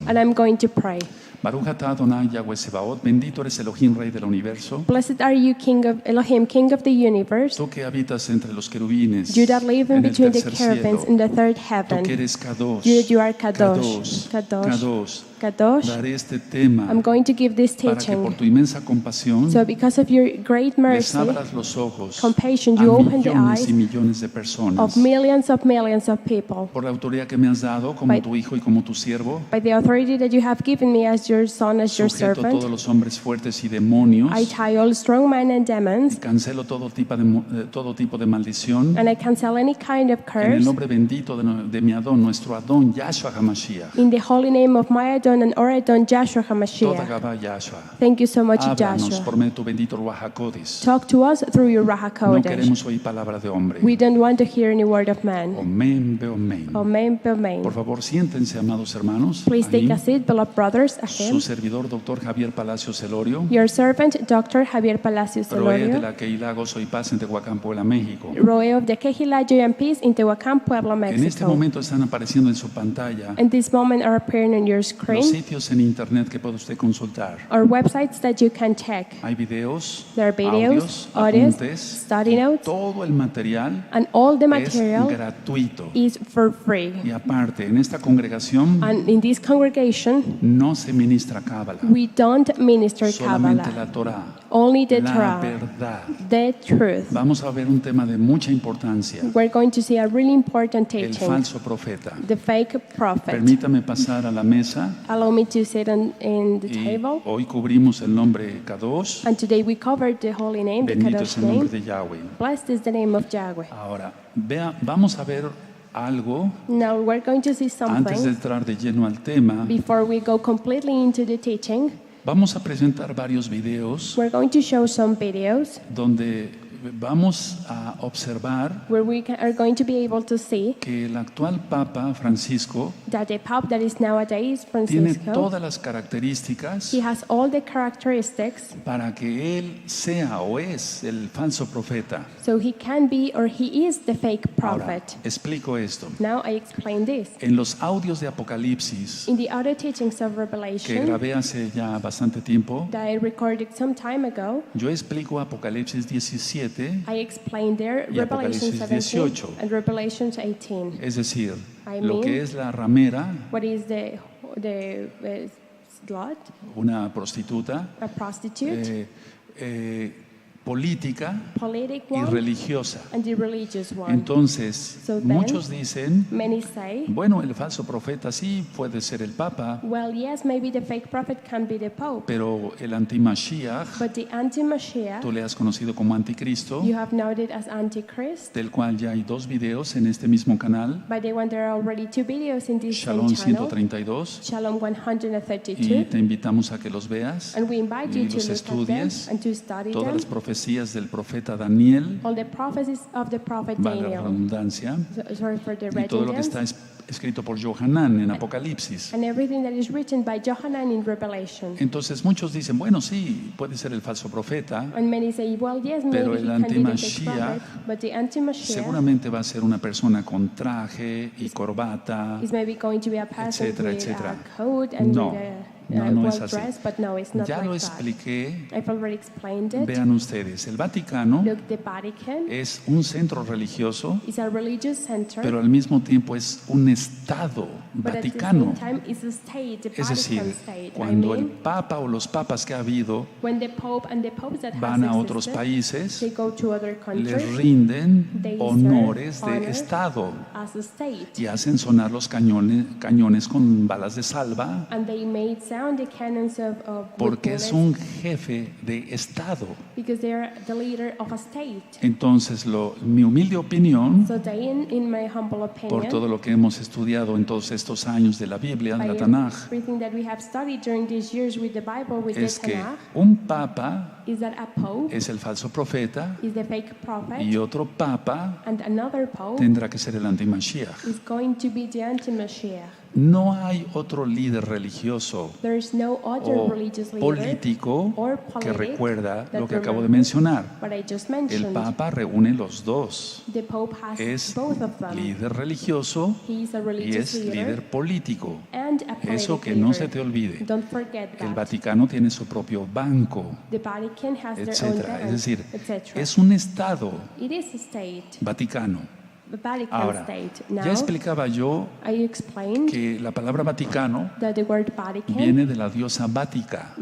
And I'm going to pray. Baruch atah Adonai Yahweh Sebaot, bendito eres Elohim, Rey del universo. Blessed are you, King of Elohim, King of the universe. Tú que habitas entre los querubines, You that live in en el between the tercer cherubims cielo. in the third Tú heaven. que eres Kadosh, You that you are Kadosh. Kadosh, Kadosh. Kadosh. Daré este tema I'm going to give this para que por teaching. tu inmensa compasión So because of your great les mercy, abras los ojos compassion, a you open the millones eyes y millones de personas. of millions of people. Por la autoridad que me has dado como By- tu hijo y como tu siervo, By the authority that you have given me as your son, as your sujeto a servant, todos los hombres fuertes y demonios, I tie all strong men and demons, cancelo todo tipo de maldición, and I cancel any kind of en el curse. nombre bendito de mi Adón, nuestro Adón, Yahshua HaMashiach. In the holy name of my Adon and our Adon, Joshua Toda HaMashiach. Gabá Yahshua. Thank you so much, Háblanos Joshua. por medio de tu bendito Ruach HaKodesh. Talk to us through your Raha No Kodesh. queremos oír palabra de hombre. We don't want to hear any word of man. Omen, be omen. Amen, amen. Por favor, siéntense, amados hermanos. Please take Ahí, a seat, beloved brothers. su Ahem. servidor, doctor Javier Palacios Celorio, Your servant, Dr. Javier Palacios Roeh de Celorio, la Keila Gozo y Paz en Tehuacán, Puebla, México. Roeh of the Kehila Joy and Peace in Tehuacán, Puebla, En este Mexico. momento están apareciendo en su pantalla And this moment are appearing on your los screen, sitios en internet que puede usted consultar. or websites that you can check. Hay videos, There are videos, audios, apuntes, study notes, todo el material and all the es material gratuito. is for free. Y aparte, en esta congregación And in this congregation, no se ministra cábala, we don't minister solamente Kabbalah, la Torah, only the la Torah, verdad. the truth. Vamos a ver un tema de mucha importancia, We're going to see a really important el teaching, falso profeta. the fake prophet. Permítame pasar a la mesa Allow me to sit in the y table. hoy cubrimos el nombre Kadosh, And today we covered the holy name, the bendito es Kadosh el nombre name. de Yahweh. Blessed is the name of Yahweh. Ahora, vamos a ver algo Now we're going to see antes de something entrar de lleno al tema. before we go completely into the teaching. Vamos a presentar varios videos We're going to show some videos donde vamos a observar where we are going to be able to see que el actual Papa Francisco that the Pope that is nowadays tiene Francisco, todas las características he has all the characteristics para que él sea o es el falso profeta. so he can be or he is the fake Ahora, prophet. explico esto. Now I explain this. En los audios de Apocalipsis In the other teachings of que Revelation grabé hace ya bastante tiempo, that I recorded some time ago, yo explico Apocalipsis 17, I explained there Y Revelation Apocalipsis 17 18. and Revelation 18. es decir, I lo mean- que es la ramera, What is the slut, una prostituta, a prostitute, política politic y one, religiosa. and the religious one. Entonces, So then- muchos dicen, Many say, bueno, el falso profeta sí puede ser el Papa, well, yes, maybe the fake prophet can be the Pope, pero el anti-Mashiach, but the anti-Mashiach, tú le has conocido como anticristo, you have noted as Antichrist. del cual ya hay 2 videos en este mismo canal, By the way, there are already 2 videos in this same Shalom channel, 132, Shalom y 132, te invitamos a que los veas and we invite y you to los look at them estudies, and to study todas them. las profecías del profeta Daniel, All the prophecies of the prophet valga la Daniel. redundancia, Sorry for the y todo lo que está redundancy. escrito por Johanan en Apocalipsis. And everything that is written by Johanan in Revelation. Entonces muchos dicen, bueno, sí, puede ser el falso profeta, And many say, well, yes, Pero maybe el he can be the fake anti-Mashiach prophet, but the anti-Mashiach seguramente va a ser una persona con traje y corbata, is maybe going to be a person etcétera, with etcétera. a coat and No, with a no es well así. dressed, but no, it's not Ya lo like that. expliqué, I've already explained it. vean ustedes, el Vaticano Look, the Vatican es un centro religioso, is a religious center, pero al mismo tiempo es un Estado but at the Vaticano. same time it's a state, the Es decir, Vatican state. cuando I el mean, Papa o los papas que ha habido when the Pope and the popes that van has a otros existed, países, they go to other les countries rinden They honores serve de honor. Estado as a state. y hacen sonar los cañones con balas de salva, And they made sound the cannons of porque es bullets un jefe de Estado. because they are the leader of a state. Entonces, mi humilde opinión, So they, in my humble por todo opinion, lo que hemos estudiado en todos estos años de la Biblia, de by la Tanaj, everything that we have studied during these years with the Bible, with es the que Tanakh, un papa is that a Pope es el falso profeta is the fake prophet, y otro papa and another Pope tendrá que ser el anti-Mashiach. is going to be the anti-Mashiach. No hay otro líder religioso There is no other o religious leader político or que politic recuerda that lo que acabo de remembers mencionar. what I just El mentioned. Papa reúne los dos. The Pope has Es both of them. líder religioso He is a y religious es leader líder político. and a Eso politic que no se leader. te olvide. Don't forget El that. Vaticano tiene su propio banco, The Vatican has their own etcétera. bank, Es decir, etc. es un Estado It is a state, Vaticano. the Vatican Ahora, state. ya Now, explicaba yo I explained que la palabra Vaticano that the word Vatican viene de la diosa Vática.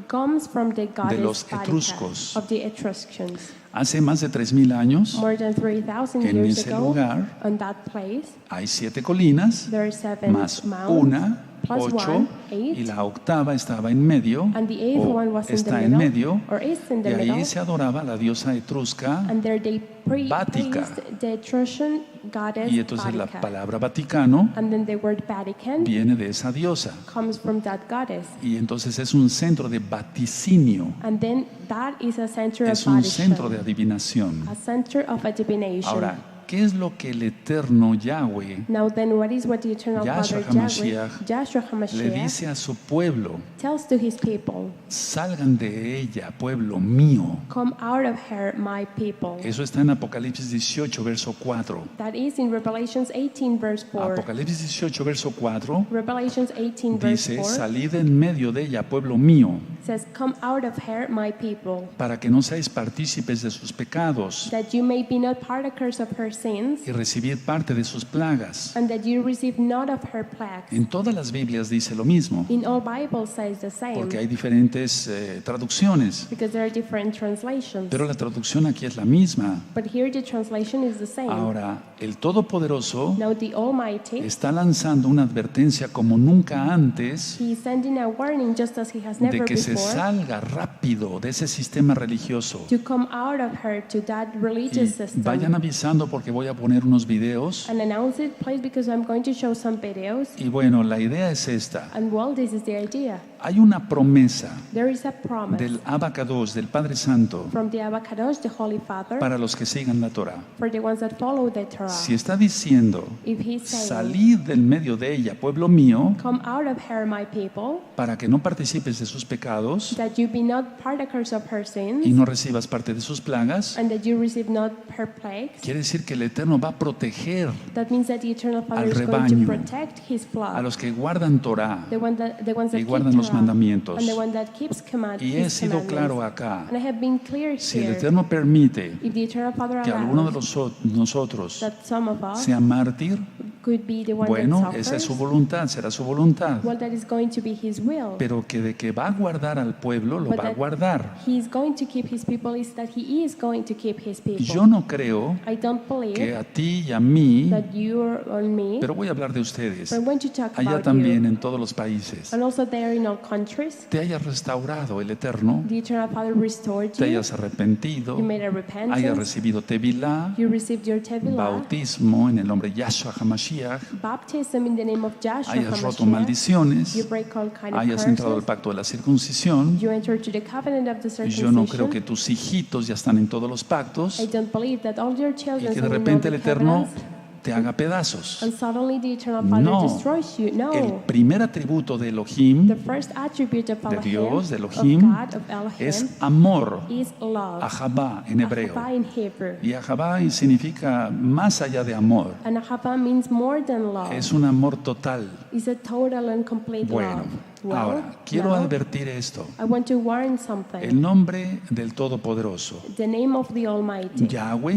comes from the goddess los Vatica, etruscos. of the Etruscans. Hace más de 3000 años, More than 3,000 en years ese ago, lugar on that place, hay 7 colinas, there are 7 más mountains, una, plus 8, 1, 8, y la octava estaba en medio, and the 8th o one was in the está en middle, medio, or is in y the ahí middle, se adoraba la diosa etrusca, and there they Vática. praised the Etruscan goddess y entonces la Vática. palabra Vaticano And then the word Vatican viene de esa diosa. comes from that goddess. Y entonces es un centro de vaticinio, And then that is a center es of un Vatican, centro de adivinación. a center of divination. Ahora, ¿qué es lo que el eterno Yahweh Now then, what the eternal Yahshua Father HaMashiach Yahshua le HaMashiach dice a su pueblo? tells to his people, Salgan de ella, pueblo mío. come out of her, my people. Eso está en Apocalipsis 18, verso 4. That is in Revelations 18 verse 4. Apocalipsis 18, verso 4 Revelations 18 verse dice, 4 salid en medio de ella, pueblo mío, says, come out of her, my people, para que no seáis partícipes de sus pecados that you may be not partakers of her sins, y recibid parte de sus plagas. and that you receive not of her plagues. En todas las Biblias dice lo mismo, In all Bibles says the same, porque hay diferentes traducciones, because there are different translations. pero la traducción aquí es la misma. But here the translation is the same. Ahora, el Todopoderoso Now the Almighty, está lanzando una advertencia como nunca antes He is sending a warning just as He has de never que se before salga rápido de ese sistema religioso. to come out of her to that Y religious system. vayan avisando porque voy a poner unos videos. And announce it, please, because I'm going to show some videos. Y bueno, la idea es esta. And well, this is the idea. Hay una promesa There is a promise del Abacados, del Padre Santo, from the Abacados, the Holy Father, para los que sigan la Torah. for the ones that follow the Torah. Si está diciendo, If He's saying, salid del medio de ella, pueblo mío, come out of her, my people, para que no participes de sus pecados that you be not partakers of her sins, y no recibas parte de sus plagas, and that you receive not her plagues. quiere decir que el Eterno va a proteger That means that the Eternal Father al is going rebaño, to protect His a flock, los que guardan Torah the ones that y keep guardan los Torah, mandamientos. and the one that keeps Y he His sido commandments. claro acá. And I have been clear Si el here. Eterno permite If the Eternal Father que alguno de allows nosotros that some of us sea mártir, could be the one bueno, that esa es su suffers, voluntad, será su voluntad. well, that is going to be His will. Pero que de que va a guardar al pueblo, lo But va a that guardar. He is going to keep His people is that He is going to keep His people. Yo no creo I don't que believe a ti y a mí, that you or me, pero voy a hablar de ustedes, but I'm going to talk allá about también you. en todos los países, And also there in all countries, te hayas restaurado el Eterno, the Eternal Father restored te you. hayas arrepentido, You made a hayas repentance. recibido tevilá, You received your Tevilah, bautismo en el nombre de Yahshua HaMashiach, baptism in the name of Joshua hayas roto HaMashiach. maldiciones, You break all kind of hayas entrado al curses. pacto de la circuncisión. You enter to the covenant of the Y yo no creo circumcision. que tus hijitos ya están en todos los pactos I don't believe that all your y children que de are in all repente the el Eterno covenants, te haga pedazos. and suddenly the Eternal Father No. destroys you. El No. primer atributo de The Elohim, first attribute of de Elohim, Dios, de of Elohim, God, of Elohim, es amor, is love. ahabá en hebreo. Ahabah in Hebrew. Y ahabá significa más allá de amor, And Ahabah means more than love. es un amor total. It's a total and complete Bueno, love. Well, ahora quiero now, advertir esto. I want to warn something. El nombre del Todopoderoso, The name of the Almighty, Yahweh,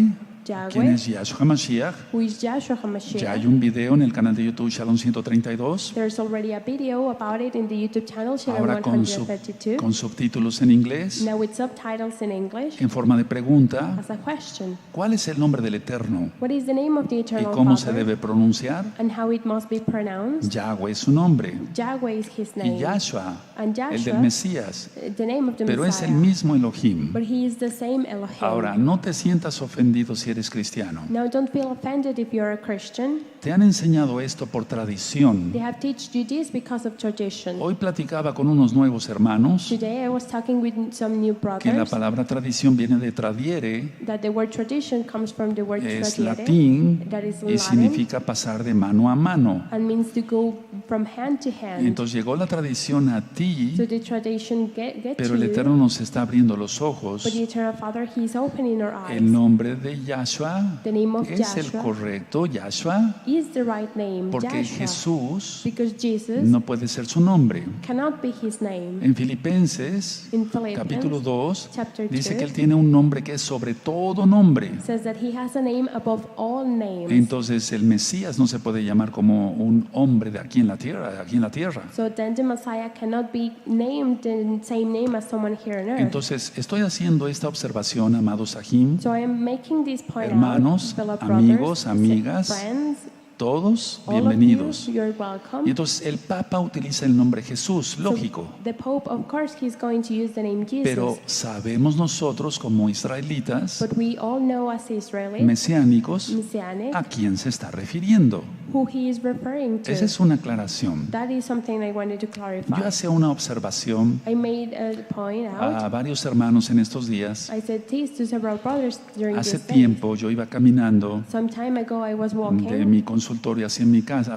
quien Yahweh, es Yahshua HaMashiach. who is Joshua Ya HaMashiach. hay un video en el canal de YouTube Shalom 132. There's already a video about it in the YouTube channel, Shalom Ahora con 132. subtítulos en inglés, Now with subtitles in English, en forma de pregunta. as a question. ¿Cuál es el nombre del Eterno? What is the name of the ¿Y Eternal cómo se Father? debe pronunciar? And how it must be pronounced? Yahweh es su nombre. Yahweh is His Y name. Yahshua, And el del Joshua, Mesías. the name of the Pero es el Messiah. mismo Elohim. But He is the same Elohim. Ahora, no te sientas ofendido si eres cristiano. Now don't feel offended if you're a Christian. Te han enseñado esto por tradición. They have taught you this because of tradition. Hoy platicaba con unos nuevos hermanos Today I was talking with some new que la brothers palabra tradición viene de tradiere, that the word tradition comes from the word es tradiere, latín that is y Latin, significa pasar de mano a mano. and means to go from hand to hand. Entonces llegó la tradición a ti, So the tradition get pero to el you, Eterno nos está abriendo los ojos. but the Eternal Father, He is opening our eyes. El nombre de Yahshua The name of es el Yahshua correcto, Yahshua, is the right name, porque Joshua, Jesús because Jesus no puede ser su nombre. cannot be His name. En Filipenses, In Philippians, capítulo 2, chapter dice 2, que Él tiene un nombre que es sobre todo nombre. says that He has a name above all names. Entonces el Mesías no se puede llamar como un hombre de aquí en la tierra. So then the Messiah cannot be named the same name as someone here on earth. Entonces estoy haciendo esta observación, amados Sahim, So I am making this point hermanos, out, fellow amigos, brothers, amigas, friends, todos all bienvenidos. of you, you're welcome. Y entonces el Papa utiliza el nombre Jesús, lógico. So the Pope, of course, he's going to use the name Jesus. Pero sabemos nosotros como israelitas, But we all know as Israelis, mesiánicos, Messianic, a quién se está refiriendo. who he is referring to. Esa es una aclaración. That is something I wanted to clarify. Yo hacía una observación I made a point out. a varios hermanos en estos días. I said this to several brothers during Hace this day. tiempo yo iba caminando Some time ago I was de walking mi consultorio hacia mi casa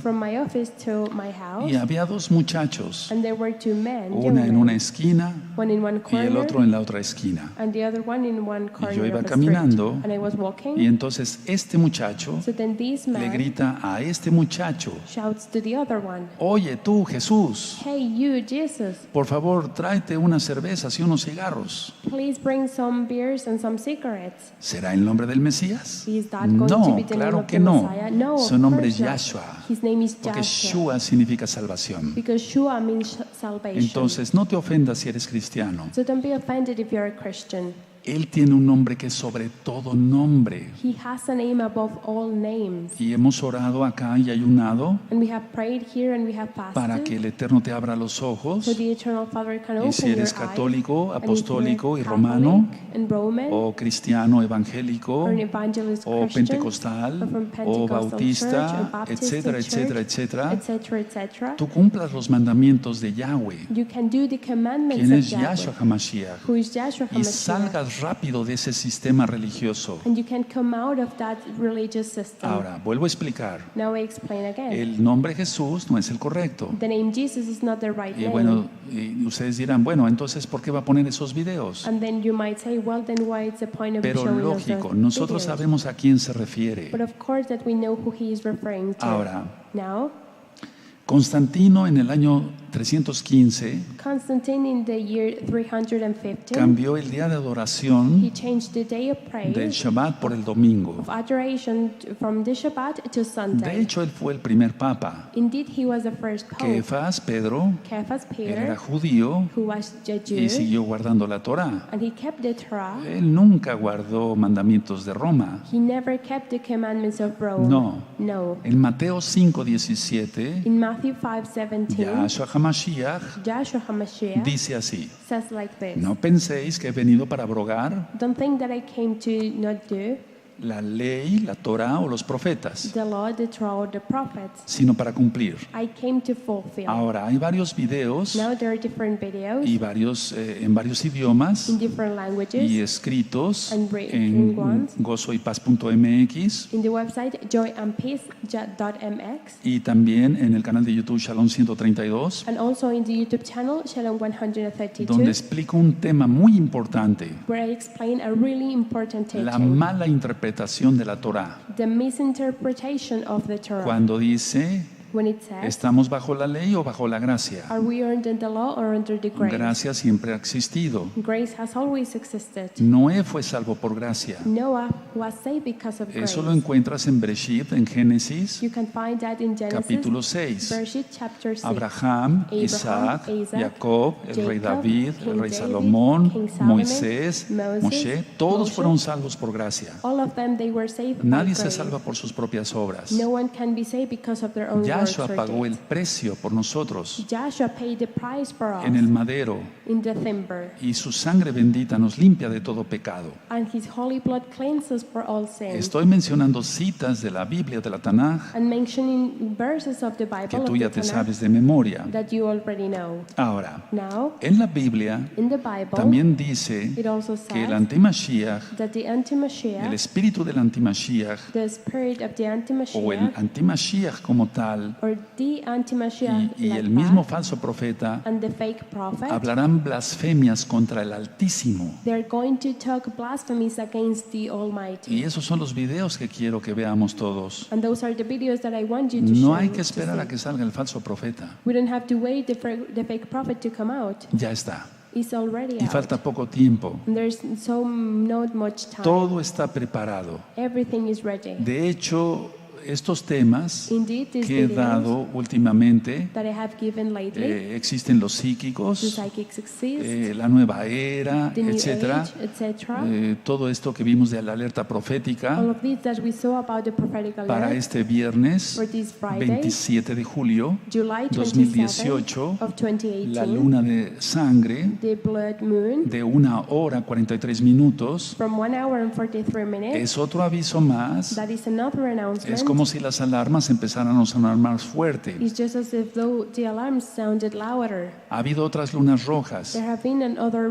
from my office to my house, y había dos muchachos, and there were two men, young una en men, una esquina one in one y el corner otro en la otra esquina. and the other one in one corner yo iba of the caminando, street. And I was walking. Y entonces este muchacho So then this le man grita a este muchacho: shouts to the other one, oye tú, Jesús, "Hey, you, Jesus, por favor tráete unas cervezas y unos cigarros. please bring some beers and some cigarettes." ¿Será el nombre del Mesías? Is that going to No, be the name claro of que the no. Messiah? No, Su of nombre es course not. Yahshua, His name is porque Joshua. Shua significa salvación. Because Shua means salvation. Entonces no te ofendas si eres cristiano. So don't be offended if you're a Christian. Él tiene un nombre que es sobre todo nombre. He has a name above all names. Y hemos orado acá y ayunado And we have prayed here and we have fasted. para que el Eterno te abra los ojos. So the Eternal Father can open Y si your eres eyes. católico, And if apostólico y you're romano, Catholic and Roman, o cristiano evangélico, or an evangelist o Christian, pentecostal, or from o Pentecostal bautista, church, or Baptist etcétera, church, etcétera, etcétera, etc., etc., tú cumplas los mandamientos de Yahweh, you can do the commandments quien of es Yahshua Yahweh, HaMashiach, who is Joshua y HaMashiach. salgas rápido de ese sistema religioso. And you can come out of that religious system. Ahora, vuelvo a explicar. Now I explain again. El nombre Jesús no es el correcto. The name Jesus is not the right Y name. bueno, y ustedes dirán, bueno, entonces, ¿por qué va a poner esos videos? And then you might say, well, then why is the point of Pero showing us lógico, those nosotros videos? sabemos a quién se refiere. But of course that we know who he is referring to. Ahora, Now, Constantino en el año 315 Constantine in the year 315, cambió el día de he adoración changed the day of del praise, Shabbat por el domingo. of adoration from the Shabbat to De Sunday. hecho, él fue el primer papa. Indeed, he was the first pope. Kefas, Pedro, Cephas, él era Peter, judío who was a Jew, y siguió guardando la Torá. and he kept the Torah. Él nunca guardó mandamientos de Roma. He never kept the commandments of Rome. No. No. En Mateo 5:17, In Matthew 5:17, Yahshua HaMashiach Joshua HaMashiach dice así: says like this, no penséis que he venido para abrogar "Don't think that I came to not do la ley, la Torá o los profetas, the law, the Torah, or the prophets. sino para cumplir. I came to fulfill." Ahora, hay varios videos Now there are different videos y en varios idiomas in different languages y escritos and written en ones gozoypaz.mx in the website joyandpeace.mx y también en el canal de YouTube Shalom 132, and also in the YouTube channel Shalom 132, donde explico un tema muy importante: where I explain a really important la teaching, mala interpretación de la Torá. the misinterpretation of the Torah. Cuando dice, When it says, ¿estamos bajo la ley o bajo la gracia? "Are we under the law or under the grace?" Gracia siempre ha existido. Grace has always existed. Noé fue salvo por gracia. Noah was saved because of grace. Eso lo encuentras en Bereshit, en Génesis, You can find that in Genesis, capítulo 6. Bereshit chapter 6. Abraham, Isaac, Isaac, Jacob, el rey Jacob, David, King el rey David, Salomón, King Solomon, Moisés, Moses, Moshe, todos Moshe. fueron salvos por gracia. All of them, they were saved by Nadie se grace. salva por sus propias obras. No one can be saved because of their own works. Yahshua true pagó el debt. precio por nosotros Joshua paid the price for us en el madero in the timber, y su sangre bendita nos limpia de todo pecado. and his holy blood cleanses for all sin. Estoy mencionando citas de la Biblia, de la Tanaj, And mentioning verses of the que Bible tú of ya the te Tanakh sabes de memoria. that you already know. Ahora, Now, en la Biblia in the Bible, también dice it also que el says antimashiach, that the el anti-Mashiach, espíritu del antimashiach the spirit of the o el anti-Mashiach, antimashiach como tal or the anti-Mashiach y like el mismo that, falso profeta and the fake prophet, hablarán blasfemias contra el Altísimo. they're going to talk blasphemies against the Almighty. Y esos son los videos que quiero que veamos todos. And those are the videos that I want you to No show. hay que to esperar a see. que salga el falso profeta. We don't have to wait the fake prophet to come out. Ya está. It's already Y out. falta poco tiempo. And there's not much time. Todo está preparado. Everything is ready. De hecho, estos temas Indeed, these que he videos dado últimamente, that I have given lately, existen los the psíquicos, psychics exist, la nueva era, the new etcétera. age, etc. Todo esto que vimos de la alerta profética All of these that we saw about the prophetic para alert este viernes for this Friday, 27 de julio July 27 2018, of 2018, la luna de sangre the blood moon, de 1 hora 43 minutos. from 1 hour and 43 minutes. Es otro aviso más. That is another announcement. Es como si las alarmas empezaran a sonar más fuerte. It's just as if though the alarms sounded louder. Ha habido otras lunas rojas There have been other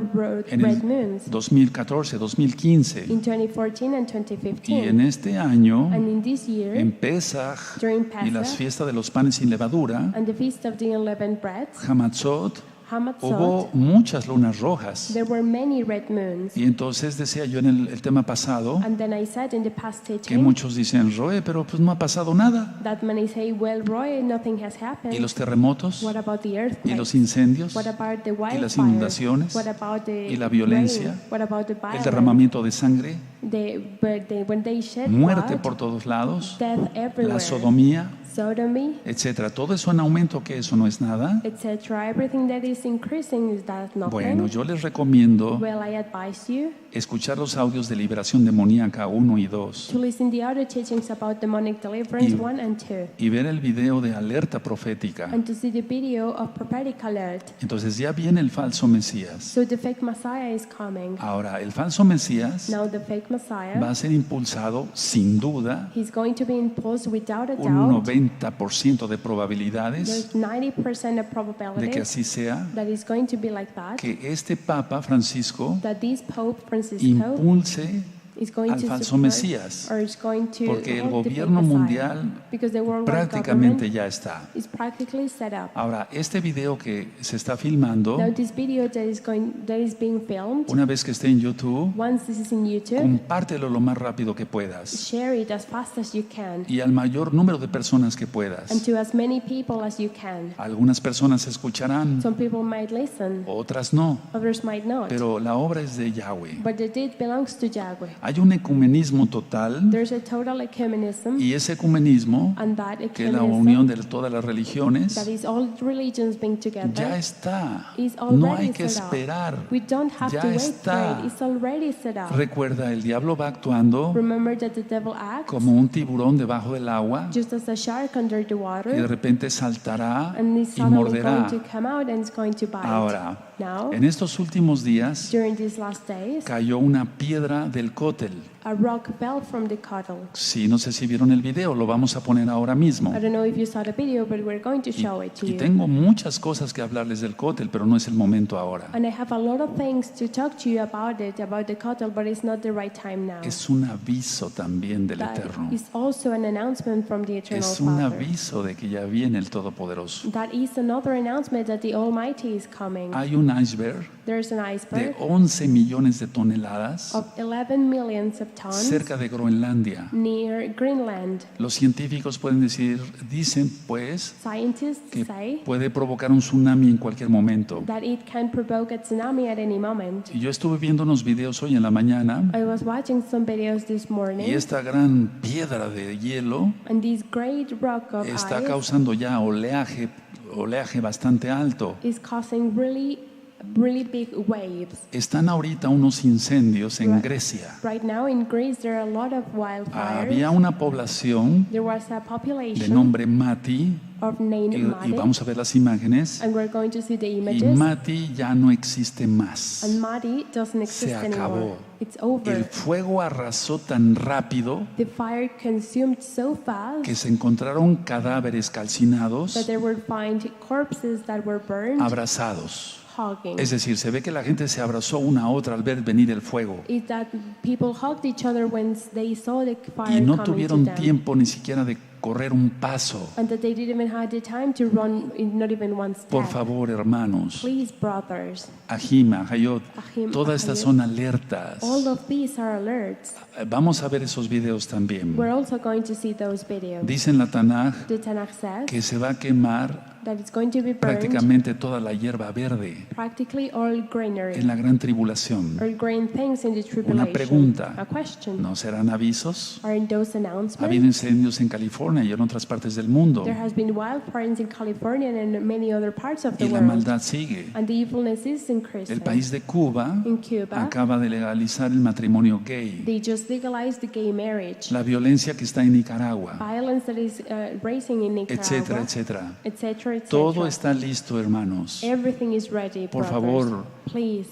en red el moons 2014, 2015 in 2014 and y 2015. en este año, And in this year, en Pesach during y las Pesach fiestas de los panes sin levadura, and the feast of the unleavened bread, Hamatzot, Hamatzot, hubo muchas lunas rojas. there were many red moons. Y entonces decía yo en el tema pasado And then I said in the past que teaching muchos dicen, Roeh, pero pues no ha pasado nada. that many say, well, Roy, nothing has ¿Y happened. los terremotos? What about the ¿Y earthquakes? los incendios? What about the ¿Y las wildfires? inundaciones? What about the ¿Y la violencia? rain? What about the ¿El violence? derramamiento de sangre? When they shed ¿Muerte blood, por todos lados? death everywhere, ¿La sodomía? sodomy, Etcétera. Todo eso en aumento, que eso no es nada. etc. Everything that is increasing, is that nothing? Bueno, yo les recomiendo Well, I advise you escuchar los audios de liberación demoníaca 1 y 2 to listen the other teachings about demonic deliverance Y- 1 and 2, y ver el video de alerta profética. and to see the video of prophetic alert. Entonces ya viene el falso Mesías. So the fake Messiah is coming. Ahora, el falso Mesías Now the fake Messiah, va a ser impulsado sin duda, he's going to be imposed without a un doubt. 90% de probabilidades There's 90% of de que probability así sea, that it's going to be like that. que este Papa Francisco That this Pope Francisco impulse is going al to falso support Mesías, or is going to porque el hold the gobierno fake Messiah, mundial because the worldwide prácticamente government ya está. is practically set up. Ahora, este video que se está filmando, Now this video that is being filmed, una vez que esté en YouTube, once this is in YouTube, compártelo lo más rápido que puedas share it as fast as you can y al mayor número de personas que and puedas. to as many people as you can. Algunas personas escucharán, Some people might listen, otras no, others might not, pero la obra es de Yahweh. but the deed belongs to Yahweh. Hay un ecumenismo total There's a total ecumenism, y ese ecumenismo, and that que es la unión ecumenism, de todas las religiones, that is all religions being ya together, está. is No already hay que set up. esperar. We don't have Ya to wait está. for it. It's already set up. Recuerda, el diablo va actuando Remember that the devil acts como un tiburón debajo del agua just as a shark under the y de water, repente saltará and he's y suddenly morderá. going to come out and it's going to bite. Ahora, Now, en estos últimos días during these last days, cayó una piedra del cótel. a rock fell from the cattle. Sí, no sé si vieron el video, lo vamos a poner ahora mismo. I don't know if you saw the video, but we're going to show it to Y you. tengo muchas cosas que hablarles del cótel, pero no es el momento ahora. And I have a lot of things to talk to you about it, about the cattle, but it's not the right time now. Es un aviso también del That Eterno. is also an announcement from the Eternal Es un Father. aviso de que ya viene el Todopoderoso. That is another announcement that the Almighty is coming. Hay un iceberg There's an de iceberg 11 millones de toneladas of 11 millions of tons cerca de Groenlandia. near Greenland. Los científicos dicen pues Scientists que say puede provocar un tsunami en cualquier momento. that it can provoke a tsunami at any moment. Y yo estuve viendo unos videos hoy en la mañana I was watching some videos this y morning, esta gran piedra de hielo and this great rock of está ice causando ya oleaje bastante alto. is causing really really big waves. Están ahorita unos incendios en Grecia. Right now in Greece there are a lot of wildfires. Había una población There was a de population nombre Mati, of name y Madi, vamos a ver las imágenes, and we're going to see the y images. Mati ya no existe más. And Madi doesn't exist Se acabó. anymore. It's over. El fuego arrasó tan rápido The fire consumed so fast que se encontraron cadáveres calcinados that there were found corpses that were burned, abrazados. hugging. Es decir, se ve que la gente se abrazó una a otra al ver venir el fuego Is that people hugged each other when they saw the fire y no coming to tuvieron them, tiempo ni siquiera de correr un paso. and that they didn't even have the time to run, not even one step. Por favor, hermanos, Please, brothers, Ajim, Ajayot, Ahim, todas estas Ahayot, son alertas. all of these are alerts. Vamos a ver esos videos también. We're also going to see those videos. Dice en la Tanaj The Tanakh says que se va a quemar that it's going to be burned prácticamente toda la hierba verde practically all greenery, en la gran tribulación. or green things in the Una tribulation. pregunta, A question. ¿no serán avisos? Are in those Ha habido announcements? incendios en California y en otras partes del mundo There has been wildfires in California and in many other parts of the y la world. maldad sigue. And the evilness is increasing. El país de Cuba In Cuba, acaba de legalizar el matrimonio gay. they just legalized the gay marriage. La violencia que está en Nicaragua, Violence that is rising in etcétera, Nicaragua, etcétera. etc., etc. Todo está listo, hermanos. Everything is ready, Por brothers. favor, Please,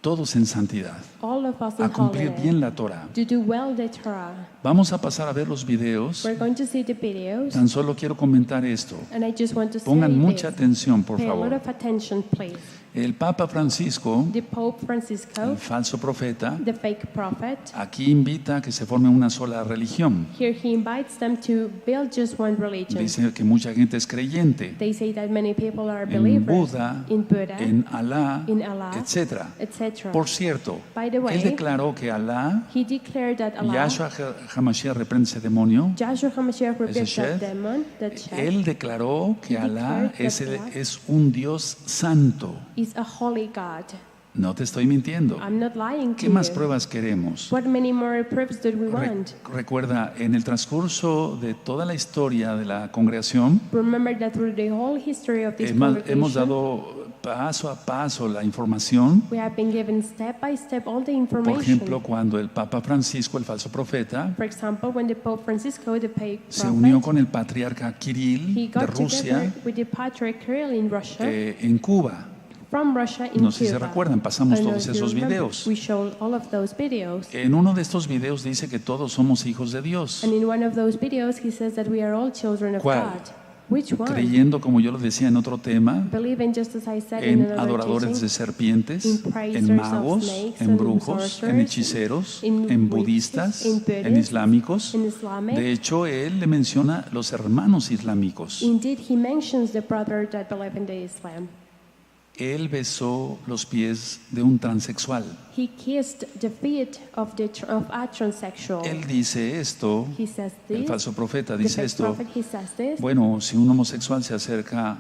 todos en santidad, all of us in a cumplir holiness, bien la Torah. to do well the Torah. Vamos a pasar a ver los videos. We're going to see the videos, Tan solo quiero comentar esto. and I just want to say Pongan mucha this. atención, por Pay a lot favor. of attention, please. El Papa Francisco, The Pope Francisco, el falso profeta, the fake prophet, aquí invita a que se forme una sola religión. here he invites them to build just one religion. Dice que mucha gente es creyente They say that many people are en believers Buda, in Buddha, en Alá, in Allah, etc. etc. Por cierto, By the way, él declaró que Alá, he declared that Allah, Yahshua HaMashiach reprende ese demonio. Joshua HaMashiach rebuked Shed, that demon, that shed, Él declaró que He Alá declared that Allah es un Dios santo. is a holy God. No te estoy mintiendo. I'm not lying ¿Qué to más you. pruebas queremos? What many more proofs do we want? Recuerda, en el transcurso de toda la historia de la congregación, Remember that through the whole history of this hemos congregation, dado paso a paso la información. we have been given step by step all the Por information. ejemplo, cuando el Papa Francisco, el falso profeta, For example, when the Pope Francisco, the fake se unió prophet, con el patriarca he Kirill de got Rusia together with the Patriarch Kirill in Russia, en Cuba. from Russia in No sé si se Cuba. recuerdan, pasamos I don't know todos if you esos remember. videos. We showed all of those videos. En uno de estos videos dice que todos somos hijos de Dios, And in one of those videos, he says that we are all children of ¿Cuál? God. Which one? creyendo, como yo lo decía en otro tema, Believing, just as I said in en another adoradores de teaching, serpientes, in praisers en of magos, snakes en and brujos, sorcerers, en hechiceros, in en witches, budistas, in en Buddhists, islámicos. in Islamic. De hecho, él le menciona los hermanos islámicos. Indeed, he mentions the brother that believe in the Islam. Él besó los pies de un transexual. He kissed the feet of a transsexual. Él dice esto, He says el this. falso profeta The dice fake esto. prophet, he says this. Bueno, si un homosexual se acerca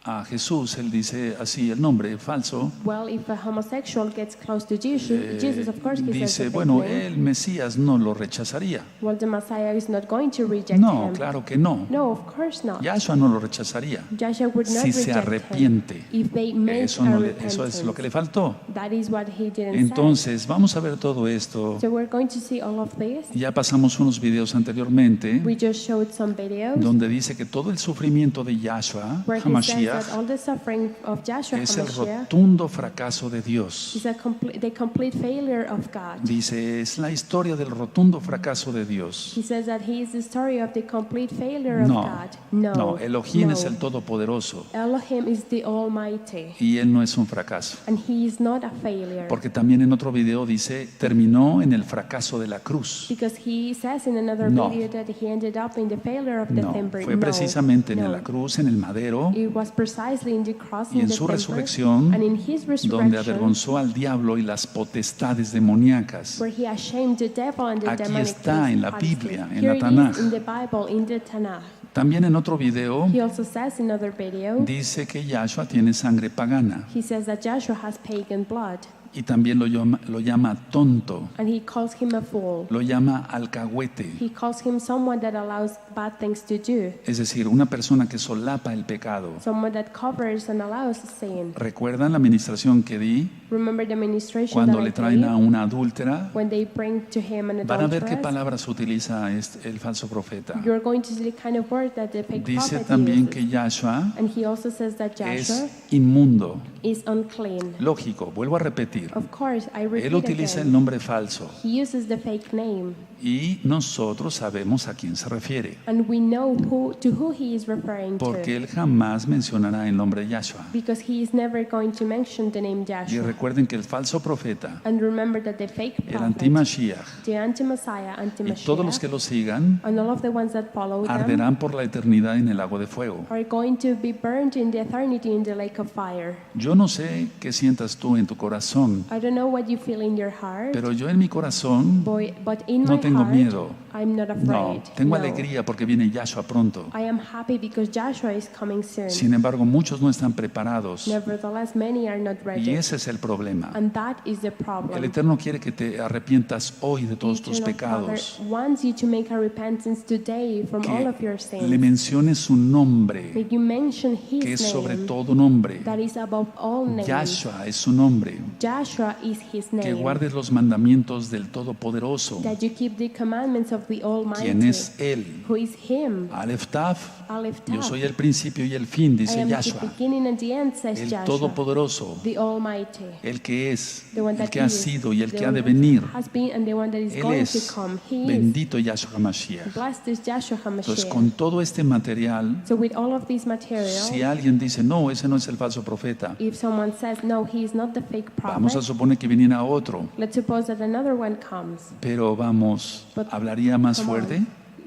a Jesús, él dice así el nombre falso. Well, if a homosexual gets close to Jesus, of course, he says the Dice, fake bueno, name. el Mesías no lo rechazaría. Well, the Messiah is not going to reject No, him. claro que no. No, of course not. Yahshua no lo rechazaría. Joshua would not Si se reject arrepiente. him if they make Eso, a eso es lo que le faltó. That is what he didn't Entonces, vamos a ver todo esto. say. So we're going to see all of this. Ya pasamos unos videos anteriormente We just showed some videos donde dice que todo el sufrimiento de Yahshua, where he says that HaMashiach, all the suffering of Joshua es el HaMashiach rotundo fracaso de Dios. is the complete failure of God. Dice, es la historia del rotundo fracaso de Dios. He says that he is the story of the complete failure of No, God. No, no, Elohim no. es el Todopoderoso Elohim is the Almighty, y Él no es un fracaso. and he is not a failure. Porque también en otro video dice, terminó en el fracaso de la cruz. Because he says in another No. video that he ended up in the failure of the No, timber. fue precisamente en no. la cruz, en el madero, It was precisely in the cross, y in en the su timber, resurrección, and in his donde resurrection, avergonzó al diablo y las potestades demoníacas. where he ashamed the devil and the Aquí demonic está en la principalities. Biblia, en Here la it Tanaj. is in the Bible, in the Tanakh. También en otro video He also says in another video, dice que Yahshua tiene sangre pagana. he says that Joshua has pagan blood. y también lo llama tonto, and he calls him a fool. lo llama alcahuete, He calls him someone that allows bad things to do, es decir, una persona que solapa el pecado. someone that covers and allows sin. ¿Recuerdan la administración que di? Remember the administration Cuando that I le traen a gave una adúltera, when they bring to him an van a ver qué adulteress? palabras utiliza el falso profeta. You're going to see the kind of word that the fake Dice prophet también uses. que Yahshua And he also says that Joshua es inmundo. is unclean. Lógico, vuelvo a repetir. Of course, I repeat Él utiliza el again. nombre falso He uses the fake name, y nosotros sabemos a quién se refiere, and we know to who he is referring porque to, él jamás mencionará el nombre de Yahshua. because he is never going to mention the name Y Joshua. recuerden que el falso profeta, And remember that the fake el prophet, antimashiach the anti-Messiah, y todos los que lo sigan and all of the ones that follow them arderán por la eternidad en el lago de fuego. are going to be burned in the eternity in the lake of fire. Yo no sé qué sientas tú en tu corazón, I don't know what you feel in your heart, pero yo en mi corazón but in no my tengo heart, miedo. I'm not afraid. No, tengo No. alegría porque viene Yahshua pronto. I am happy because Joshua is coming soon. Sin embargo, muchos no están preparados Nevertheless, many are not y ready. ese es el problema. And that is the El problem. Eterno quiere que te arrepientas hoy de todos tus Eternal Father pecados, wants you to make a repentance today from all of your que sins. le menciones su nombre, May you mention que his es sobre name, todo nombre. that is above all names. Yahshua es su nombre. Joshua is his Que name. guardes los mandamientos del Todopoderoso. That you keep the commandments of the Almighty. ¿Quién es Él? Who is him? Aleph Taf. Aleph Yo Tav. soy el principio y el fin, I dice am the Yahshua. beginning and the end, says El Joshua. Todopoderoso, The Almighty. el que es, The one el that que ha is, sido y el the que ha one de that venir. has been and the one that is Él going es. to come. He is. Bendito Yahshua Mashiach. Blessed is Joshua Entonces, HaMashiach. con todo este material, So with all of this material, si alguien dice, no, ese no es el falso profeta, if someone says, no, he is not the fake vamos a prophet, suponer que viniera otro, let's suppose that another one comes. pero vamos, ¿hablaría más Come on. fuerte?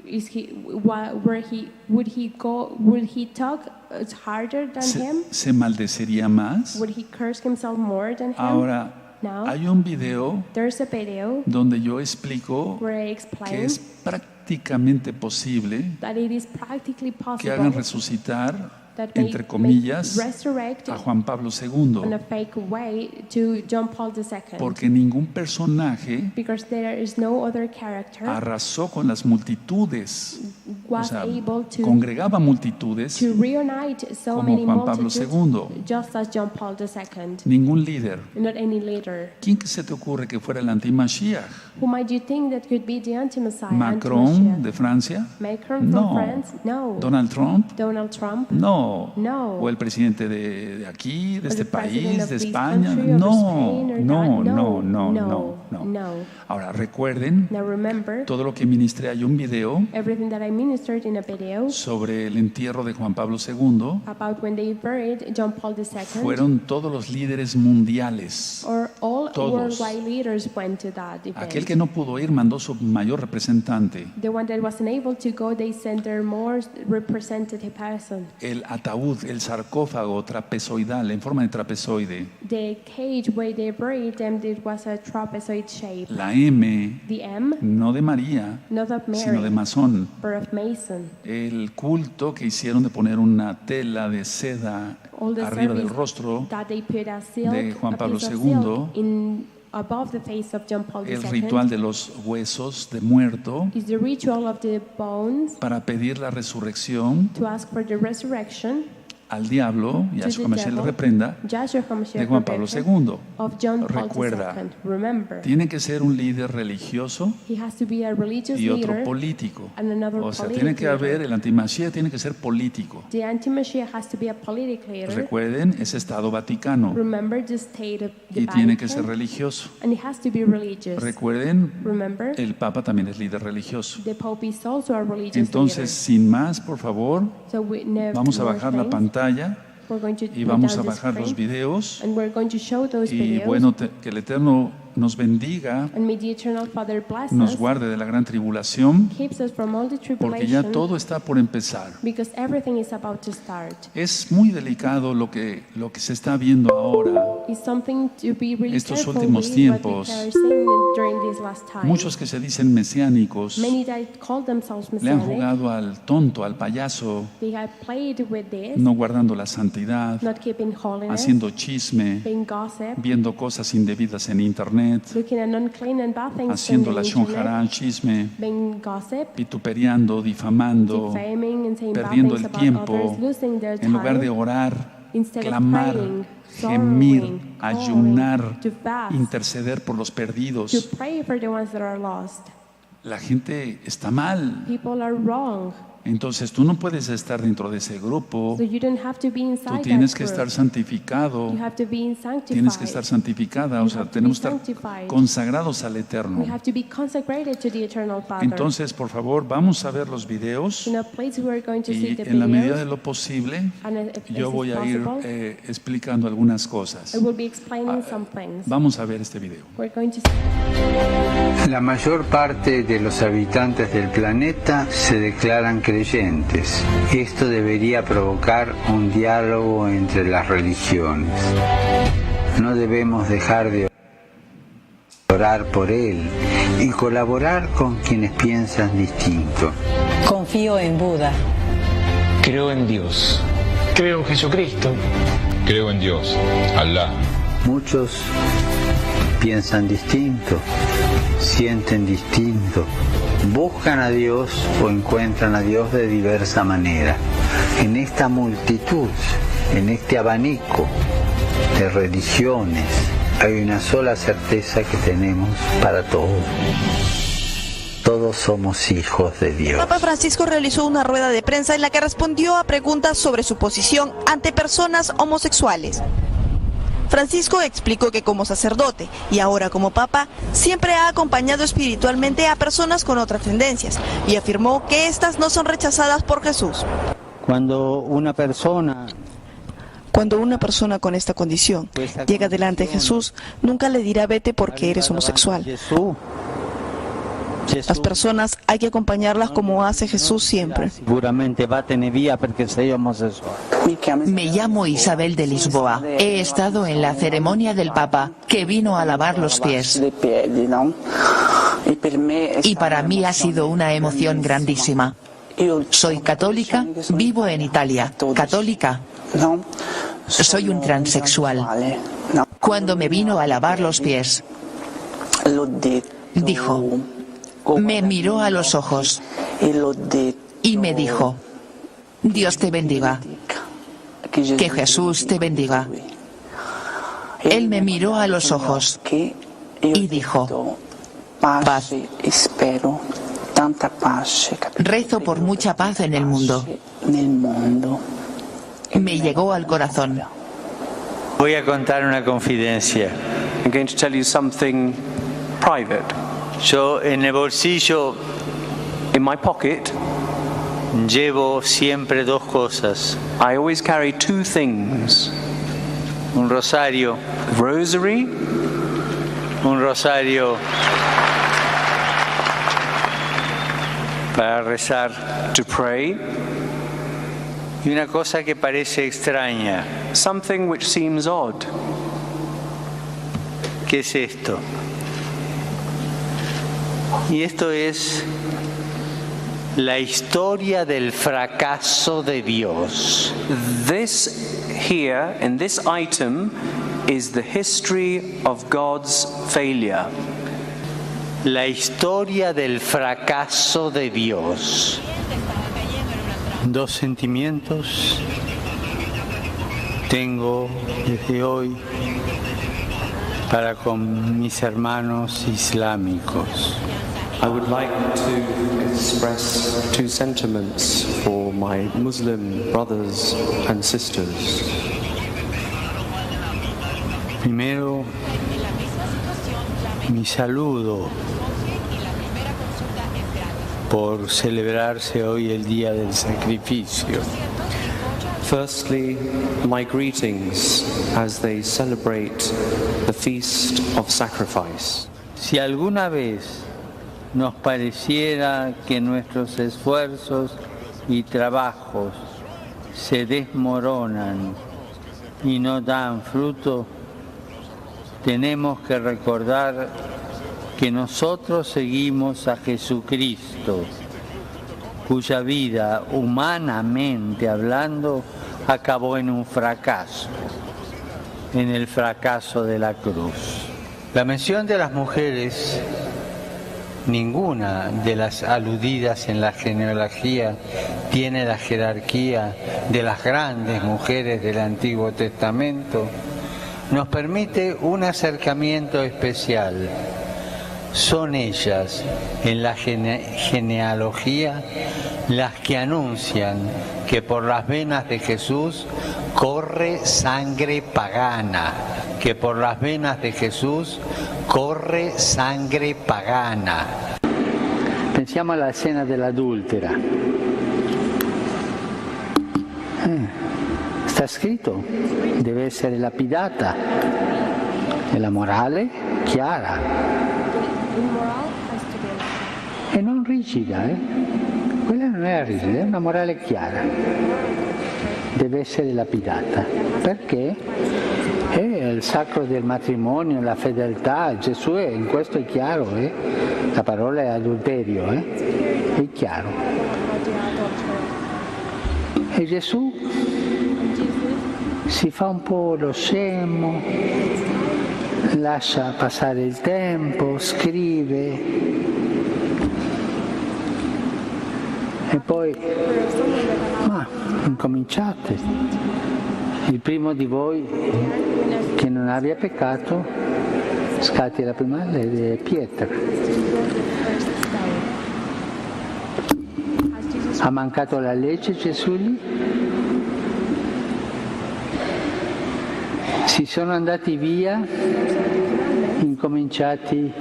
Is he, would he talk harder than him? ¿Se maldecería más? Would he curse himself more than him? Ahora, No. hay un video There's a video donde yo explico where I que explain es prácticamente posible that it is practically que hagan possible resucitar, that entre comillas, resurrect a Juan Pablo in II, a fake way to John Paul II. porque ningún personaje Because there is no other character arrasó con las multitudes, o was sea, able to congregaba multitudes to reunite so como many Juan Pablo multitudes II. just as John Paul II. Ningún líder. Not any leader. ¿Quién se te ocurre que fuera el anti-Mashiach? Who might you think that could be the anti-Messiah? ¿Macron anti-Mashiach? de Francia? Macron No. from France? No. ¿Donald Trump? Donald Trump? No. No. ¿O el presidente de aquí, de Or este the president país, of de this España? country, or No, Spain, or no, that? no, no, no, no, no. Ahora, recuerden, Now remember, todo lo que ministré, hay un video everything that I ministered in a video sobre el entierro de Juan Pablo II. about when they buried John Paul II. Fueron todos los líderes mundiales. Or all Todos. worldwide leaders went to that event. Aquel que no pudo ir mandó su mayor representante. The one that wasn't able to go, they sent their more representative person. El ataúd, el sarcófago trapezoidal, en forma de trapezoide. The cage where they buried them, it was a trapezoid shape. La M, The M, no de María, not of sino de Mary, Masón. but of Mason. El culto que hicieron de poner una tela de seda All the arriba del service rostro, that they put a silk, de Juan a Pablo piece of II, silk in above the face of John Paul el II, ritual de los huesos de muerto is the ritual of the bones para pedir la resurrección to ask for the resurrection al diablo, y a to the Yahshua Mashiach le devil, reprenda, Joshua de HaMashiach Juan Pablo repented, II. of John Paul Recuerda, II. Remember, Tiene que ser un líder religioso he has to be a religious y otro leader político. and another O sea, political tiene que haber, leader. el antimashiach tiene que ser político. The anti-Mashiach has to be a political leader. Recuerden, es Estado Vaticano Remember the state of the y tiene que Vatican, ser religioso. and it has to be religious. Recuerden, Remember, el Papa también es líder religioso. the Pope is also a religious Entonces, sin más, por favor, leader. So we never vamos a bajar la pantalla We're going to y put vamos a down the bajar los screen, videos. and we're going to show those Y videos. bueno, que el Eterno nos bendiga, and may the Eternal Father bless nos us, guarde de la gran tribulación, keeps us from all the porque ya tribulation, todo está por empezar. because everything is about to start. Es muy delicado lo que se está viendo ahora. It's something to be really Estos careful últimos with tiempos, what we are seeing during these last times. Muchos que se dicen mesiánicos Many that call themselves le han Messianic, jugado al tonto, al payaso, they have played with this, no guardando la santidad, not keeping holiness, haciendo chisme, being gossip, viendo cosas indebidas en internet, looking at unclean and bad things haciendo in the la internet, shonjará, chisme, being gossip, vituperiando, difamando, defaming and saying bad perdiendo things el about tiempo, others, losing their en lugar de time, orar, instead of clamar, praying, gemir, sorrowing, ayunar, calling, to fast, interceder por los to perdidos. pray for the ones that are lost. La gente está mal. People are wrong, Entonces tú no puedes estar dentro de ese grupo. so you don't have to be Tú inside tienes that que group. estar santificado. You have to be sanctified. Tienes que estar santificada. O You sea, have to tenemos be que estar sanctified. consagrados al Eterno. We have to be consecrated to the Eternal Father. Entonces, por favor, vamos a ver los videos. In a place we are going to see Y the en la medida videos, de lo posible, and if this yo is voy a ir possible, explicando algunas cosas. I will be explaining some things. Vamos a ver este video. We're going to see. La mayor parte de los habitantes del planeta se declaran creyentes. Esto debería provocar un diálogo entre las religiones. No debemos dejar de orar por él y colaborar con quienes piensan distinto. Confío en Buda. Creo en Dios. Creo en Jesucristo. Creo en Dios, Alá. Muchos piensan distinto, sienten distinto, buscan a Dios o encuentran a Dios de diversa manera. En esta multitud, en este abanico de religiones, hay una sola certeza que tenemos para todos. Todos somos hijos de Dios. Papa Francisco realizó una rueda de prensa en la que respondió a preguntas sobre su posición ante personas homosexuales. Francisco explicó que como sacerdote y ahora como papa, siempre ha acompañado espiritualmente a personas con otras tendencias y afirmó que éstas no son rechazadas por Jesús. Cuando una persona con esta condición llega delante de Jesús, nunca le dirá vete porque eres homosexual. Las personas hay que acompañarlas como hace Jesús siempre. Seguramente va a tener vía porque soy homosexual. Me llamo Isabel de Lisboa. He estado en la ceremonia del Papa, que vino a lavar los pies. Y para mí ha sido una emoción grandísima. Soy católica, vivo en Italia. Católica. Soy un transexual. Cuando me vino a lavar los pies, dijo, me miró a los ojos y me dijo, Dios te bendiga, que Jesús te bendiga. Él me miró a los ojos y dijo, paz. Rezo por mucha paz en el mundo. Me llegó al corazón. Voy a contar una confidencia. I'm going to tell you something private. Yo en el bolsillo In my pocket, llevo siempre dos cosas. I always carry two things. Un rosario. Rosary, Un rosario para rezar. to pray, Y una cosa que parece extraña. something which seems odd. ¿Qué es esto? Y esto es la historia del fracaso de Dios. This here, in this item, is the history of God's failure. La historia del fracaso de Dios. Dos sentimientos tengo desde hoy para con mis hermanos islámicos. I would like to express two sentiments for my Muslim brothers and sisters. Primero, mi saludo por celebrarse hoy el Día del Sacrificio. Firstly, my greetings as they celebrate the Feast of Sacrifice. Si alguna vez nos pareciera que nuestros esfuerzos y trabajos se desmoronan y no dan fruto, tenemos que recordar que nosotros seguimos a Jesucristo, cuya vida, humanamente hablando, acabó en un fracaso, en el fracaso de la cruz. La mención de las mujeres, ninguna de las aludidas en la genealogía tiene la jerarquía de las grandes mujeres del Antiguo Testamento, nos permite un acercamiento especial. Son ellas, en la genealogía, las que anuncian que por las venas de Jesús corre sangre pagana, que por las venas de Jesús corre sangre pagana. Pensiamo alla scena dell'adultera. Sta scritto, deve essere lapidata. E la morale chiara. E non rigida, Quella non è rigida, è una morale chiara. Deve essere lapidata. Perché? È il sacro del matrimonio, la fedeltà. Gesù in questo è chiaro, La parola è adulterio, È chiaro. E Gesù si fa un po' lo scemo, lascia passare il tempo, scrive. E poi, ma incominciate. Il primo di voi che non abbia peccato, scatti la prima pietra. Ha mancato la legge Gesù lì? Si sono andati via, incominciati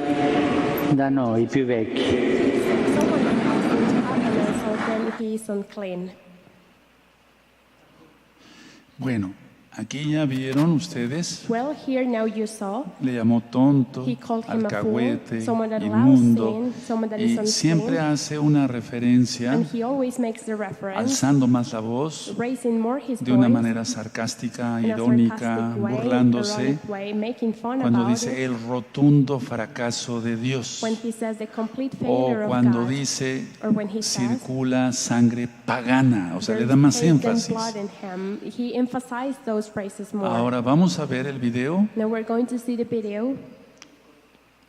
da noi, i più vecchi. Bueno, aquí ya vieron ustedes, Well, here now you saw, le llamó tonto, he called him a fool, alcahuete, someone that allows inmundo, sin, someone that y is unclean, siempre hace una referencia and he always makes the reference, alzando más la voz, raising more his de una voice, manera sarcástica, in a irónica, sarcastic way, burlándose, ironic way, making fun cuando about dice it, el rotundo fracaso de Dios, when he says the complete o failure of cuando God, dice or when he says circula sangre pagana, o sea, le there's da más pagan énfasis. blood in him. He emphasized those phrases more. Ahora vamos a ver el video Now we're going to see the video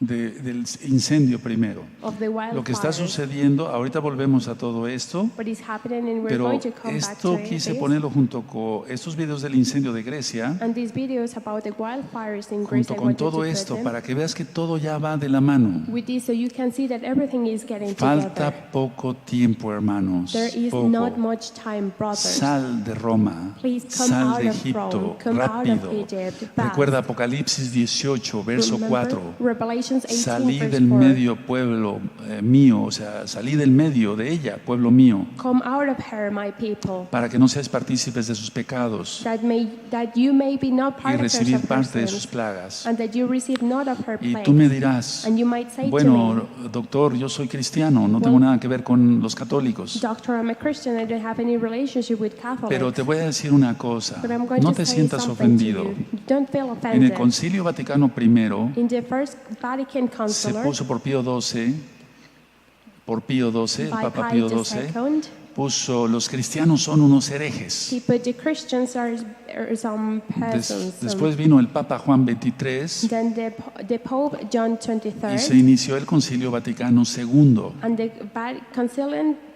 del incendio primero. of the Lo que está wildfires. sucediendo, ahorita volvemos a todo esto, What is happening, and we're pero going to come back to esto quise this. ponerlo junto con estos videos del incendio de Grecia, And these videos about the wildfires in Greece, junto I con wanted to todo put esto, them para que veas que todo ya va de la mano. with this so you can see that everything is getting Falta together. poco tiempo, hermanos. There is Poco. not much time, brothers. Sal de Roma, Please come sal out de of Egipto, Rome, come out rápido. of Egypt, fast. Recuerda Apocalipsis 18, verso Remember 4. Revelations 18, Salí verse del 4. medio, pueblo mío, o sea, salí del medio de ella, pueblo mío, Come out of her, my people, para que no seáis partícipes de sus pecados that you may be not y part of recibir her parte de sins, sus plagas. and that you receive not of her Y plagues. tú me dirás, And you might say to bueno, doctor, yo soy cristiano, no tengo nada que ver con los católicos. me, Doctor, I'm a Christian, I don't have any relationship with Catholics. Pero te voy a decir una cosa, But I'm going no to te say sientas something ofendido. to you. Don't feel En el offended. Concilio Vaticano I In the First Vatican se Council, puso por Pío XII, el by Papa Pío Pius XII, II, puso los cristianos son unos herejes. he put the Christians are some persons. Después vino el Papa Juan XXIII Then the Pope John y se 23rd inició el Concilio Vaticano II. and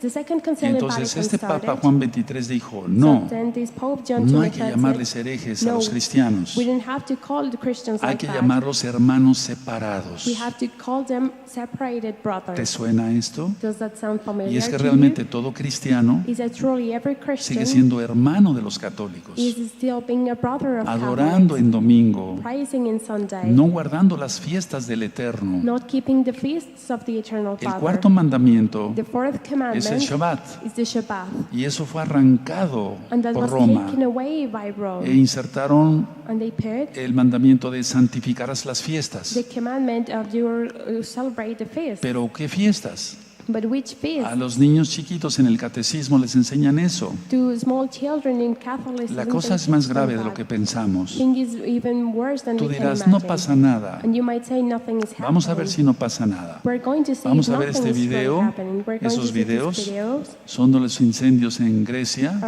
the Second Conciliar Entonces Vatican este started. Papa Juan XXIII dijo, no, So then this Pope John no hay que 23rd llamarles said, herejes a no, los cristianos, we don't have to call the Christians hay like que that. llamarlos hermanos separados. We have to call them separated ¿Te brothers. suena esto? Does that sound familiar Y es que to realmente you? todo cristiano Is that truly every sigue Christian siendo hermano de los católicos. is still being a brother of adorando en domingo, praising in Sunday, no guardando las fiestas del Eterno. not keeping the feasts of the Eternal El Father. cuarto mandamiento The fourth es el commandment Shabbat, is the Shabbat, y eso fue arrancado and that por was Roma taken away by Rome. e insertaron And they put el mandamiento de santificarás las fiestas. the commandment of you celebrate the feast. Pero ¿qué fiestas? But which feast? A los niños chiquitos en el catecismo les enseñan eso. To small children in Catholicism, La cosa es más grave de lo que pensamos. thing is even worse than Tú we can dirás, imagine. no pasa nada. And you might say nothing is happening. Vamos a ver si no pasa nada. We're going to see Vamos a if ver nothing este is really video. happening. We're going Esos to see these videos videos. son de los incendios en Grecia,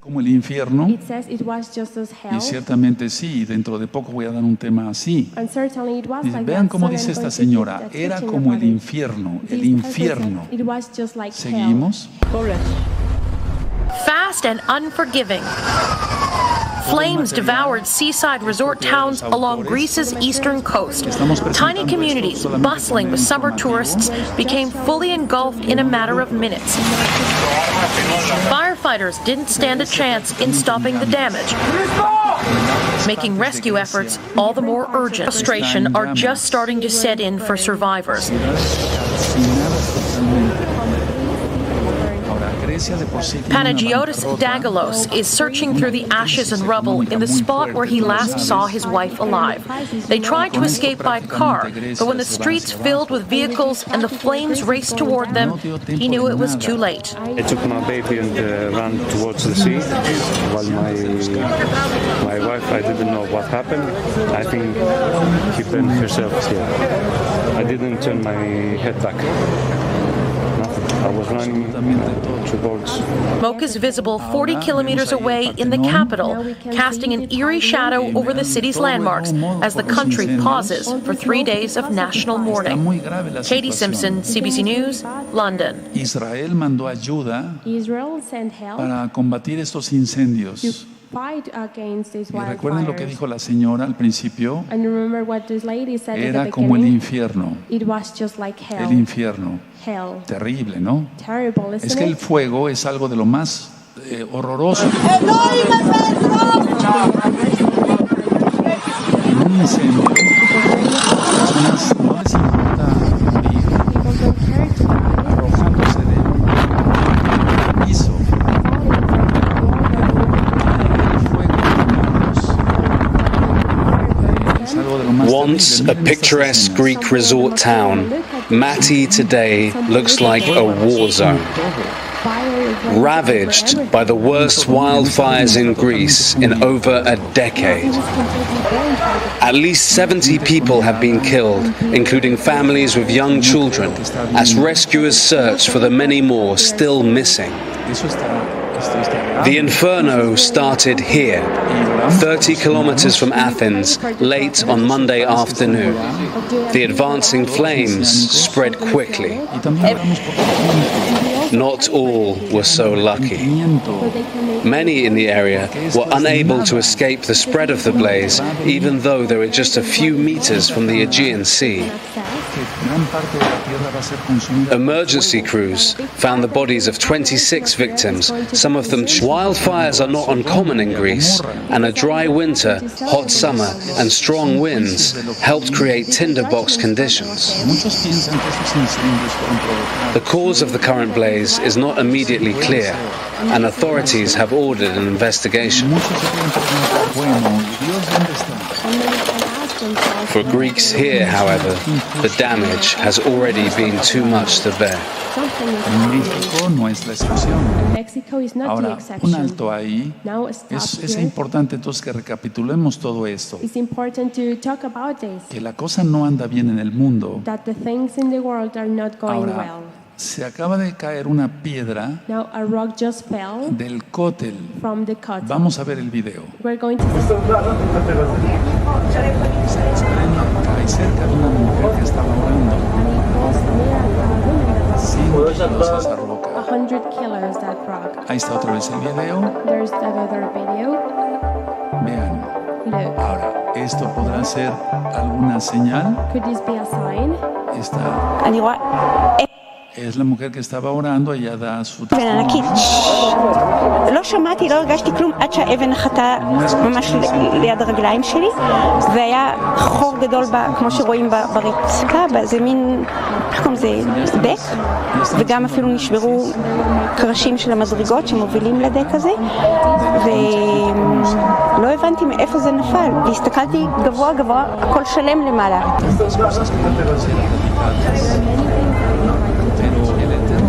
como el infierno. It says it was just as hell. Y ciertamente sí, dentro de poco voy a dar un tema así. And certainly it was Dice, like vean that. cómo So dice I'm esta going to señora, keep that era teaching como el about it. infierno, el This person infierno. said it was just like hell. Seguimos. Fast and unforgiving. Flames devoured seaside resort towns along Greece's eastern coast. Tiny communities bustling with summer tourists became fully engulfed in a matter of minutes. Firefighters didn't stand a chance in stopping the damage, making rescue efforts all the more urgent. Frustration are just starting to set in for survivors. Panagiotis Dagalos is searching through the ashes and rubble in the spot where he last saw his wife alive. They tried to escape by car, but when the streets filled with vehicles and the flames raced toward them, he knew it was too late. I took my baby and ran towards the sea, while my wife, I didn't know what happened. I think she burned herself here. I didn't turn my head back. I was running towards. Smoke is visible 40 kilometers away in the capital, casting an eerie shadow over the city's landmarks as the country pauses for 3 days of national mourning. Katie Simpson, CBC News, London. Israel mandó ayuda Israel sent help para combatir estos incendios. fight against these Y recuerden lo que wildfires. dijo la señora al principio, And remember what this lady said at era the como el beginning? infierno, It was just like hell. el infierno. Hell. Terrible, ¿no? Terrible, Es isn't que el it? fuego es algo de lo más horroroso. En un incendio, las personas no les importa morir People don't care to die. arrojándose del piso. El fuego es algo de lo más Once terrible. a Miren estas picturesque escenas. Greek resort town, Mati today looks like a war zone, ravaged by the worst wildfires in Greece in over a decade. At least 70 people have been killed, including families with young children, as rescuers search for the many more still missing. Eso esto está The inferno started here, 30 kilometers from Athens, late on Monday afternoon. The advancing flames spread quickly. Y también oramos por los Not all were so lucky. Many in the area were unable to escape the spread of the blaze, even though they were just a few meters from the Aegean Sea. que gran parte de la tierra va a ser consumida. Emergency crews found the bodies of 26 victims, some of them. Wildfires are not uncommon in Greece, and a dry winter, hot summer, and strong winds helped create tinderbox conditions. Muchos piensan que esos incendios fueron provocados. The cause of the current blaze is not immediately clear, and authorities have ordered an investigation. Muchos se pueden preguntar, bueno, ¿y Dios dónde está? For Greeks here, however, the damage has already been too much to bear. En México no es la excepción. Mexico is not the Ahora, un exception. alto ahí. Now stop Es here. importante entonces que recapitulemos todo esto. It's important to talk about this. Que la cosa no anda bien en el mundo. That the things in the world are not going Ahora, well. se acaba de caer una piedra Now a rock just fell del cótel. from the cut. Vamos a ver el video. We're going to see Cae cerca de una mujer que estaba orando. and it was near a woman that 100 kilos esa roca. 100 kilos that rock. Ahí está otra vez el video. There's that other video. Vean. Look, Ahora, ¿esto podrá ser alguna señal? could this be a sign? Está. Es la mujer que estaba orando, ella da su ולענקית. לא שמעתי, לא הרגשתי כלום עד שהאבן נחתה ממש ליד הרגליים שלי, והיה חור גדול, כמו שרואים ברצפה, באיזה מין, איך קוראים לזה, דק, וגם אפילו נשברו קרשים של המדרגות שמובילים לדק הזה, ולא הבנתי מאיפה זה נפל, והסתכלתי גבוה גבוה, הכל שלם למעלה.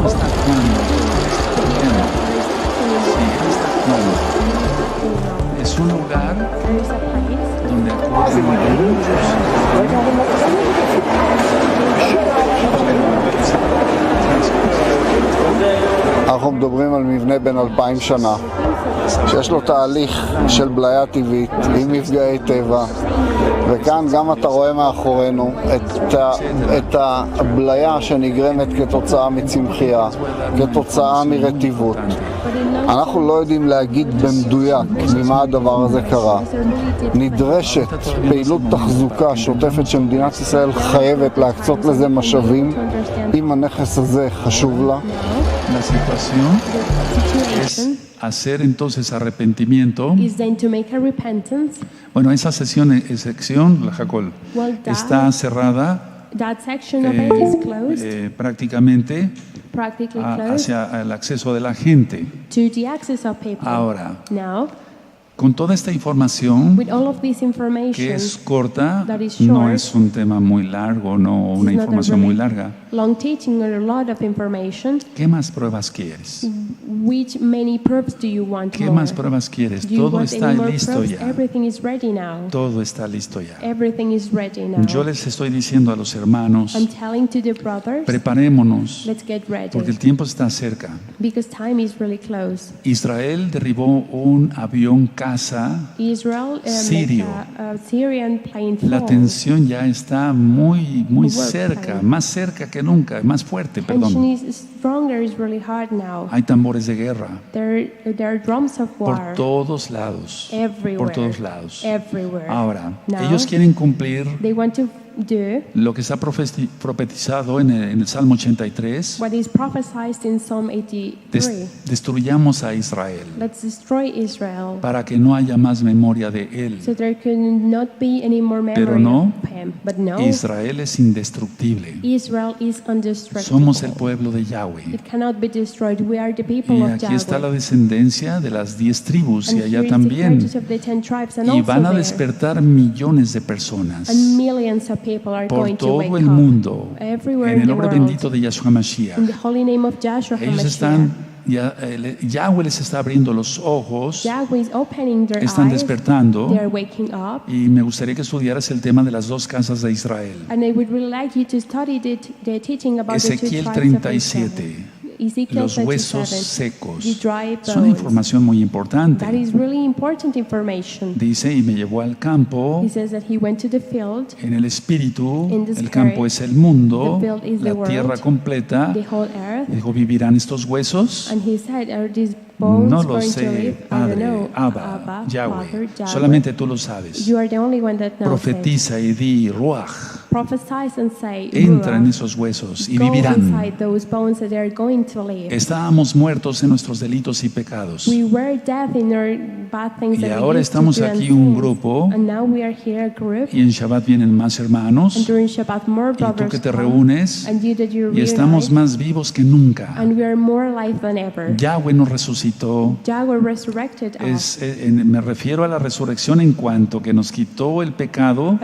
Está actuando, es un lugar donde acuden muchos. אנחנו מדברים על מבנה בן 2000 שנה, שיש לו תהליך של בליה טבעית עם מפגעי טבע, וכאן גם אתה רואה מאחורינו את הבליה שנגרמת כתוצאה מצמחייה, כתוצאה מרטיבות. אנחנו לא יודעים להגיד במדויק ממה הדבר הזה קרה. נדרשת פעילות תחזוקה שוטפת שמדינת ישראל חייבת להקצות לזה משאבים, אם הנכס הזה חשוב לה. La situación es hacer entonces arrepentimiento. Bueno, esa sección, la Jacol, está cerrada prácticamente hacia el acceso de la gente. Ahora, con toda esta información, que es corta, no es un tema muy largo, no una información muy larga. ¿Qué más pruebas quieres? ¿Qué más pruebas quieres? Todo está listo ya. Todo está listo ya. Yo les estoy diciendo a los hermanos, preparémonos, porque el tiempo está cerca. Israel derribó un avión sirio. La tensión ya está muy cerca, más cerca que nunca, más fuerte, perdón. Hay tambores de guerra por todos lados, por todos lados. Ahora, ellos quieren cumplir lo que está profetizado en el Salmo 83. Destruyamos a Israel para que no haya más memoria de él. Pero no, Israel es indestructible. Somos el pueblo de Yahweh. Y aquí está la descendencia de las 10 tribus y allá también. Y van a despertar millones de personas por todo el mundo, en el nombre bendito de Yahshua Mashiach. Ellos están, Yahweh les está abriendo los ojos, están despertando, y me gustaría que estudiaras el tema de las dos casas de Israel. Ezequiel 37. Los huesos secos. Es una información muy importante. Dice, y me llevó al campo. En el espíritu, el campo es el mundo, la tierra completa. Dijo, ¿vivirán estos huesos? No lo sé, Padre, Abba, Yahweh. Solamente tú lo sabes. Profetiza y di, Roeh. Entra en esos huesos y vivirán. Estábamos muertos en nuestros delitos y pecados. Y ahora estamos aquí un grupo, y en Shabbat vienen más hermanos, y tú que te reúnes, y estamos más vivos que nunca. Yahweh nos resucitó. Me refiero a la resurrección en cuanto que nos quitó el pecado,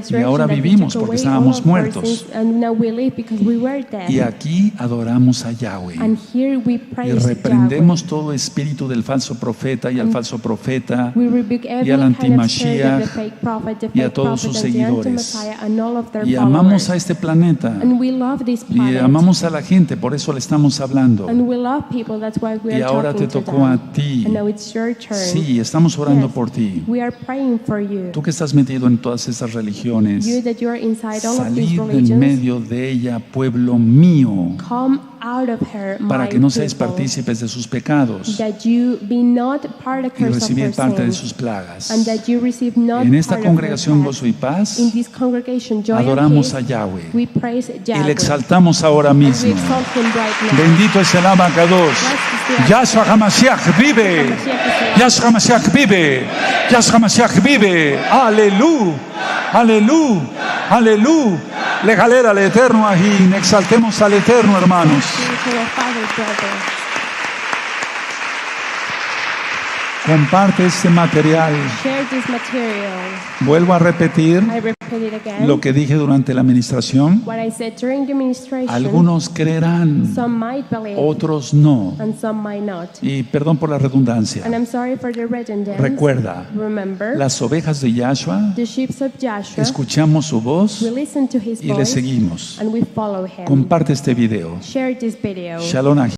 y ahora vivimos porque estábamos muertos. Y aquí adoramos a Yahweh. Y reprendemos todo espíritu del falso profeta y al falso profeta y al antimashiach y a todos sus seguidores. Y amamos a este planeta y amamos a la gente, por eso le estamos hablando. Y ahora te tocó a ti. Sí, estamos orando por ti. Tú que estás metido en todas esas religiones, Salid del medio de ella, pueblo mío, para que no seáis partícipes de sus pecados y recibid parte de sus plagas. En esta congregación Gozo y Paz adoramos a Yahweh y le exaltamos ahora mismo. Bendito es el Abacados. Yahshua HaMashiach vive. Yahshua HaMashiach vive. Yahshua HaMashiach vive. Aleluya. Aleluya. Aleluya. Le galera al Eterno ahí. Exaltemos al Eterno, hermanos. Comparte este material. Vuelvo a repetir lo que dije durante la administración. Algunos creerán, otros no. Y perdón por la redundancia. Recuerda, las ovejas de Yahshua, escuchamos su voz y le seguimos. Comparte este video. Shalom.